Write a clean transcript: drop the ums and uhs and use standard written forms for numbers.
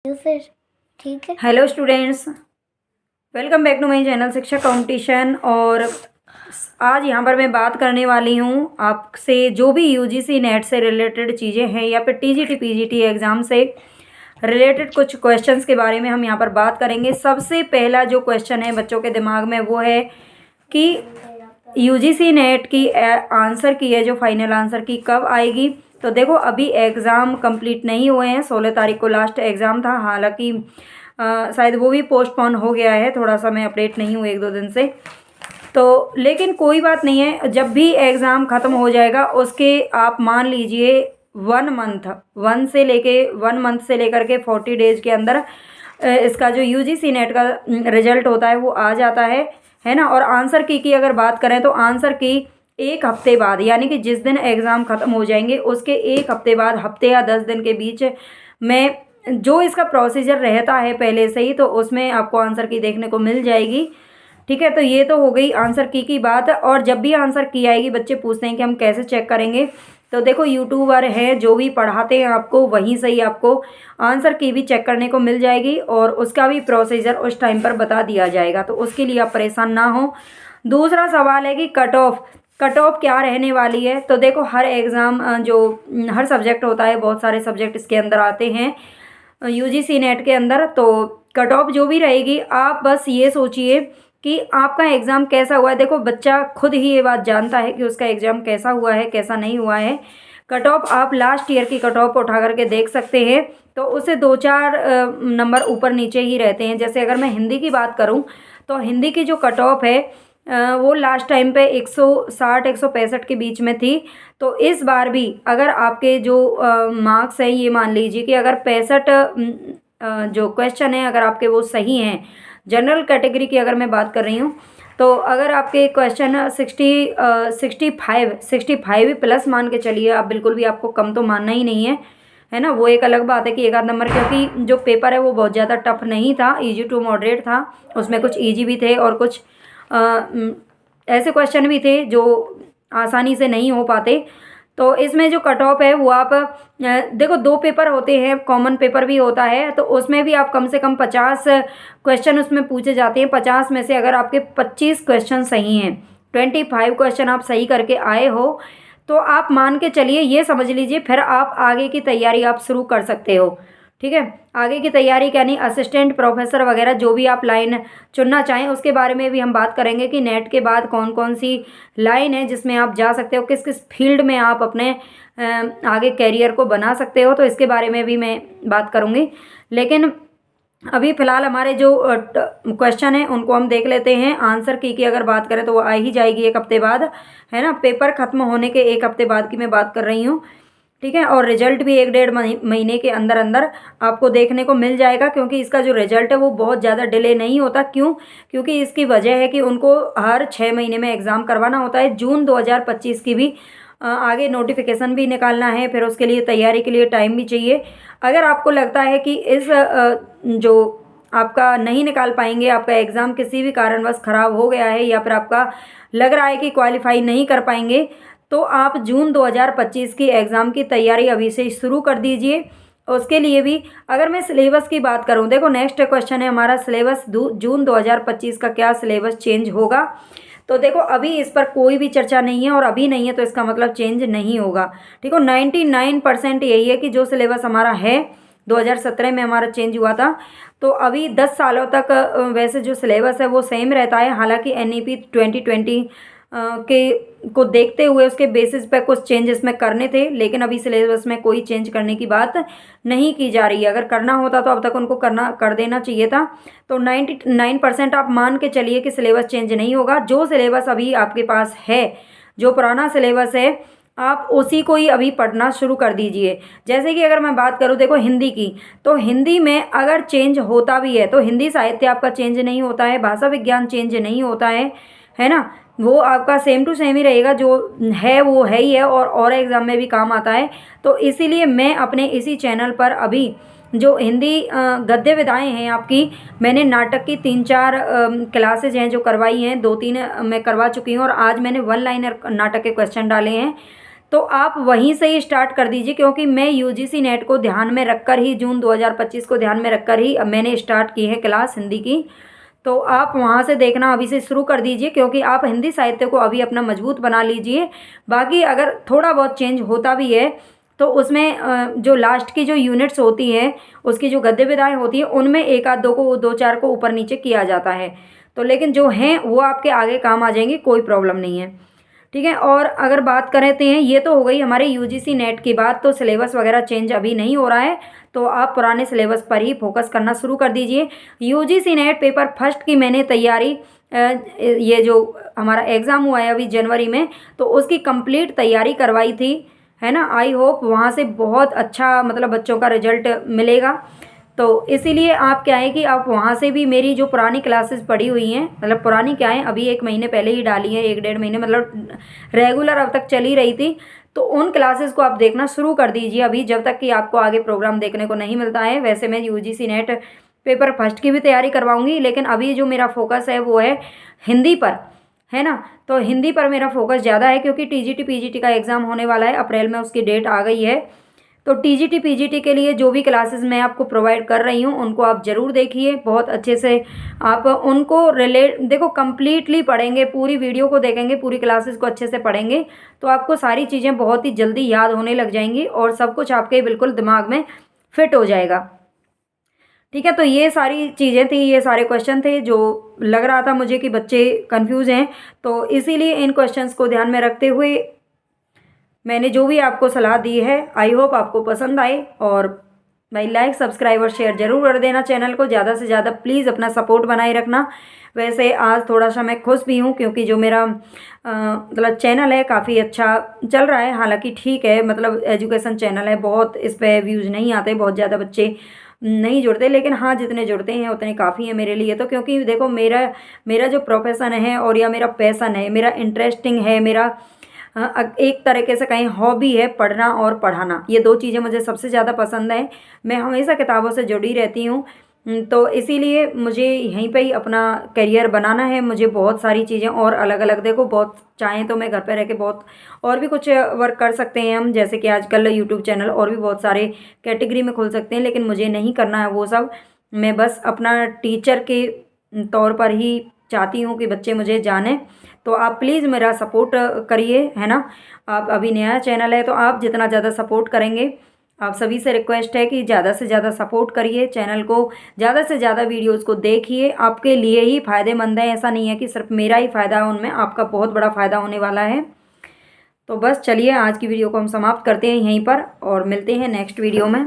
तो फिर ठीक है। Hello students, welcome back to my channel Shiksha competition. और आज यहाँ पर मैं बात करने वाली हूँ आपसे जो भी यूजीसी नेट से रिलेटेड चीज़ें हैं या फिर टीजीटी पीजीटी एग्ज़ाम से रिलेटेड कुछ क्वेश्चंस के बारे में हम यहाँ पर बात करेंगे। सबसे पहला जो क्वेश्चन है बच्चों के दिमाग में वो है कि यूजीसी नेट की आंसर की है जो फाइनल आंसर की कब आएगी। तो देखो अभी एग्ज़ाम कंप्लीट नहीं हुए हैं, 16 तारीख को लास्ट एग्ज़ाम था। हालांकि शायद वो भी पोस्टपोन हो गया है, थोड़ा सा मैं अपडेट नहीं हूँ 1-2 दिन से। तो लेकिन कोई बात नहीं है, जब भी एग्ज़ाम ख़त्म हो जाएगा उसके आप मान लीजिए 1 मंथ से लेकर के 40 डेज के अंदर इसका जो यूजीसी नेट का रिजल्ट होता है वो आ जाता है ना। और आंसर की अगर बात करें तो आंसर की 1 हफ्ते बाद, यानी कि जिस दिन एग्ज़ाम ख़त्म हो जाएंगे उसके 1 हफ्ते बाद, हफ्ते या 10 दिन के बीच में जो इसका प्रोसीजर रहता है पहले से ही, तो उसमें आपको आंसर की देखने को मिल जाएगी। ठीक है, तो ये तो हो गई आंसर की बात। और जब भी आंसर की आएगी बच्चे पूछते हैं कि हम कैसे चेक करेंगे, तो देखो यूट्यूबर है जो भी पढ़ाते हैं आपको, वहीं से ही आपको आंसर की भी चेक करने को मिल जाएगी और उसका भी प्रोसीजर उस टाइम पर बता दिया जाएगा, तो उसके लिए आप परेशान ना हो। दूसरा सवाल है कि कट ऑफ क्या रहने वाली है। तो देखो हर एग्ज़ाम जो हर सब्जेक्ट होता है, बहुत सारे सब्जेक्ट इसके अंदर आते हैं यूजीसी नेट के अंदर, तो कट ऑफ जो भी रहेगी आप बस ये सोचिए कि आपका एग्ज़ाम कैसा हुआ है। देखो बच्चा खुद ही ये बात जानता है कि उसका एग्ज़ाम कैसा हुआ है कैसा नहीं हुआ है। कट ऑफ आप लास्ट ईयर की कट ऑफ उठा करके देख सकते हैं, तो उससे 2-4 नंबर ऊपर नीचे ही रहते हैं। जैसे अगर मैं हिंदी की बात करूं तो हिंदी की जो कट ऑफ है वो लास्ट टाइम पे 160-165 के बीच में थी। तो इस बार भी अगर आपके जो मार्क्स हैं, ये मान लीजिए कि अगर 65 जो क्वेश्चन है अगर आपके वो सही हैं, जनरल कैटेगरी की अगर मैं बात कर रही हूँ, तो अगर आपके क्वेश्चन 65 प्लस मान के चलिए आप, बिल्कुल भी आपको कम तो मानना ही नहीं है ना। वो एक अलग बात है कि 1 आध नंबर, क्योंकि जो पेपर है वो बहुत ज़्यादा टफ नहीं था, इजी टू मॉडरेट था। उसमें कुछ इजी भी थे और कुछ ऐसे क्वेश्चन भी थे जो आसानी से नहीं हो पाते। तो इसमें जो कट ऑफ है वो आप देखो 2 पेपर होते हैं, कॉमन पेपर भी होता है, तो उसमें भी आप कम से कम 50 क्वेश्चन उसमें पूछे जाते हैं। 50 में से अगर आपके 25 क्वेश्चन सही हैं, 25 क्वेश्चन आप सही करके आए हो, तो आप मान के चलिए, ये समझ लीजिए फिर आप आगे की तैयारी आप शुरू कर सकते हो। ठीक है, आगे की तैयारी यानी असिस्टेंट प्रोफेसर वगैरह जो भी आप लाइन चुनना चाहें, उसके बारे में भी हम बात करेंगे कि नेट के बाद कौन कौन सी लाइन है जिसमें आप जा सकते हो, किस किस फील्ड में आप अपने आगे कैरियर को बना सकते हो, तो इसके बारे में भी मैं बात करूँगी। लेकिन अभी फ़िलहाल हमारे जो क्वेश्चन हैं उनको हम देख लेते हैं। आंसर की अगर बात करें तो वो आ ही जाएगी 1 हफ्ते बाद, है ना। पेपर ख़त्म होने के 1 हफ्ते बाद की मैं बात कर रही हूँ। ठीक है, और रिजल्ट भी 1-1.5 महीने के अंदर अंदर आपको देखने को मिल जाएगा, क्योंकि इसका जो रिजल्ट है वो बहुत ज़्यादा डिले नहीं होता। क्यों? क्योंकि इसकी वजह है कि उनको हर 6 महीने में एग्ज़ाम करवाना होता है। जून 2025 की भी आगे नोटिफिकेशन भी निकालना है, फिर उसके लिए तैयारी के लिए टाइम भी चाहिए। अगर आपको लगता है कि इस जो आपका नहीं निकाल पाएंगे, आपका एग्ज़ाम किसी भी कारणवश ख़राब हो गया है या फिर आपका लग रहा है कि क्वालिफाई नहीं कर पाएंगे, तो आप जून 2025 की एग्ज़ाम की तैयारी अभी से शुरू कर दीजिए। उसके लिए भी अगर मैं सिलेबस की बात करूं, देखो नेक्स्ट क्वेश्चन है हमारा सिलेबस, जून 2025 का क्या सिलेबस चेंज होगा। तो देखो अभी इस पर कोई भी चर्चा नहीं है, और अभी नहीं है तो इसका मतलब चेंज नहीं होगा। ठीक है, 99% यही है कि जो सिलेबस हमारा है 2017 में हमारा चेंज हुआ था, तो अभी 10 सालों तक वैसे जो सिलेबस है वो सेम रहता है। हालांकि NEP 2020 के को देखते हुए उसके बेसिस पे कुछ चेंजेस में करने थे, लेकिन अभी सिलेबस में कोई चेंज करने की बात नहीं की जा रही है। अगर करना होता तो अब तक उनको कर देना चाहिए था। तो 99% आप मान के चलिए कि सिलेबस चेंज नहीं होगा। जो सिलेबस अभी आपके पास है, जो पुराना सिलेबस है, आप उसी को ही अभी पढ़ना शुरू कर दीजिए। जैसे कि अगर मैं बात करूँ देखो हिंदी की, तो हिंदी में अगर चेंज होता भी है तो हिंदी साहित्य आपका चेंज नहीं होता है, भाषा विज्ञान चेंज नहीं होता है ना। वो आपका सेम टू सेम ही रहेगा, जो है वो है ही है, और एग्ज़ाम में भी काम आता है। तो इसीलिए मैं अपने इसी चैनल पर अभी जो हिंदी गद्य विधाएँ हैं आपकी, मैंने नाटक की 3-4 क्लासेज हैं जो करवाई हैं, 2-3 मैं करवा चुकी हूँ, और आज मैंने 1 लाइनर नाटक के क्वेश्चन डाले हैं। तो आप वहीं से ही स्टार्ट कर दीजिए, क्योंकि मैं यूजीसी नेट को ध्यान में रखकर ही, जून 2025 को ध्यान में रखकर ही अब मैंने स्टार्ट की है क्लास हिंदी की। तो आप वहाँ से देखना अभी से शुरू कर दीजिए, क्योंकि आप हिंदी साहित्य को अभी अपना मजबूत बना लीजिए। बाकी अगर थोड़ा बहुत चेंज होता भी है तो उसमें जो लास्ट की जो यूनिट्स होती हैं, उसकी जो गद्य विधाएँ होती हैं, उनमें एक आध दो चार को ऊपर नीचे किया जाता है। तो लेकिन जो हैं वो आपके आगे काम आ जाएंगी, कोई प्रॉब्लम नहीं है। ठीक है। और अगर बात करें तो ये तो हो गई हमारे यूजीसी नेट की बात। तो सिलेबस वगैरह चेंज अभी नहीं हो रहा है, तो आप पुराने सिलेबस पर ही फोकस करना शुरू कर दीजिए। यूजीसी नेट पेपर फर्स्ट की मैंने तैयारी, ये जो हमारा एग्ज़ाम हुआ है अभी जनवरी में, तो उसकी कंप्लीट तैयारी करवाई थी, है ना। आई होप वहाँ से बहुत अच्छा मतलब बच्चों का रिजल्ट मिलेगा। तो इसीलिए आप क्या है कि आप वहाँ से भी मेरी जो पुरानी क्लासेस पड़ी हुई हैं, मतलब पुरानी क्या है, अभी 1 महीने पहले ही डाली है, 1 डेढ़ महीने मतलब रेगुलर अब तक चली रही थी। तो उन क्लासेस को आप देखना शुरू कर दीजिए अभी, जब तक कि आपको आगे प्रोग्राम देखने को नहीं मिलता है। वैसे मैं यूजीसी नेट पेपर फर्स्ट की भी तैयारी करवाऊँगी, लेकिन अभी जो मेरा फोकस है वो है हिंदी पर, है ना। तो हिंदी पर मेरा फोकस ज़्यादा है, क्योंकि टीजीटी पीजीटी का एग्ज़ाम होने वाला है, अप्रैल में उसकी डेट आ गई है। तो टीजीटी पीजीटी के लिए जो भी क्लासेस मैं आपको प्रोवाइड कर रही हूँ उनको आप ज़रूर देखिए, बहुत अच्छे से आप उनको देखो कंप्लीटली पढ़ेंगे, पूरी वीडियो को देखेंगे, पूरी क्लासेस को अच्छे से पढ़ेंगे, तो आपको सारी चीज़ें बहुत ही जल्दी याद होने लग जाएंगी और सब कुछ आपके बिल्कुल दिमाग में फिट हो जाएगा। ठीक है। तो ये सारी चीज़ें थी, ये सारे क्वेश्चन थे जो लग रहा था मुझे कि बच्चे कन्फ्यूज़ हैं, तो इसीलिए इन क्वेश्चंस को ध्यान में रखते हुए मैंने जो भी आपको सलाह दी है, आई होप आपको पसंद आए। और भाई लाइक सब्सक्राइब और शेयर ज़रूर कर देना चैनल को, ज़्यादा से ज़्यादा प्लीज़ अपना सपोर्ट बनाए रखना। वैसे आज थोड़ा सा मैं खुश भी हूँ, क्योंकि जो मेरा मतलब चैनल है काफ़ी अच्छा चल रहा है। हालांकि ठीक है, मतलब एजुकेशन चैनल है, बहुत इस पर व्यूज़ नहीं आते, बहुत ज़्यादा बच्चे नहीं जुड़ते, लेकिन हाँ जितने जुड़ते हैं उतने काफ़ी हैं मेरे लिए। तो क्योंकि देखो मेरा मेरा जो प्रोफेशन है और या मेरा पैसन है, मेरा इंटरेस्टिंग है, मेरा एक तरीके से कहें हॉबी है पढ़ना और पढ़ाना, ये 2 चीज़ें मुझे सबसे ज़्यादा पसंद है। मैं हमेशा किताबों से जुड़ी रहती हूँ, तो इसीलिए मुझे यहीं पे ही अपना करियर बनाना है। मुझे बहुत सारी चीज़ें और अलग अलग, देखो बहुत चाहें तो मैं घर पे रह के बहुत और भी कुछ वर्क कर सकते हैं हम, जैसे कि आजकल यूट्यूब चैनल और भी बहुत सारे कैटेगरी में खोल सकते हैं, लेकिन मुझे नहीं करना है वो सब। मैं बस अपना टीचर के तौर पर ही चाहती हूँ कि बच्चे मुझे जानें। तो आप प्लीज़ मेरा सपोर्ट करिए, है ना। आप अभी नया चैनल है, तो आप जितना ज़्यादा सपोर्ट करेंगे, आप सभी से रिक्वेस्ट है कि ज़्यादा से ज़्यादा सपोर्ट करिए चैनल को, ज़्यादा से ज़्यादा वीडियोज़ को देखिए, आपके लिए ही फ़ायदेमंद है। ऐसा नहीं है कि सिर्फ मेरा ही फ़ायदा है उनमें, आपका बहुत बड़ा फ़ायदा होने वाला है। तो बस चलिए आज की वीडियो को हम समाप्त करते हैं यहीं पर और मिलते हैं नेक्स्ट वीडियो में।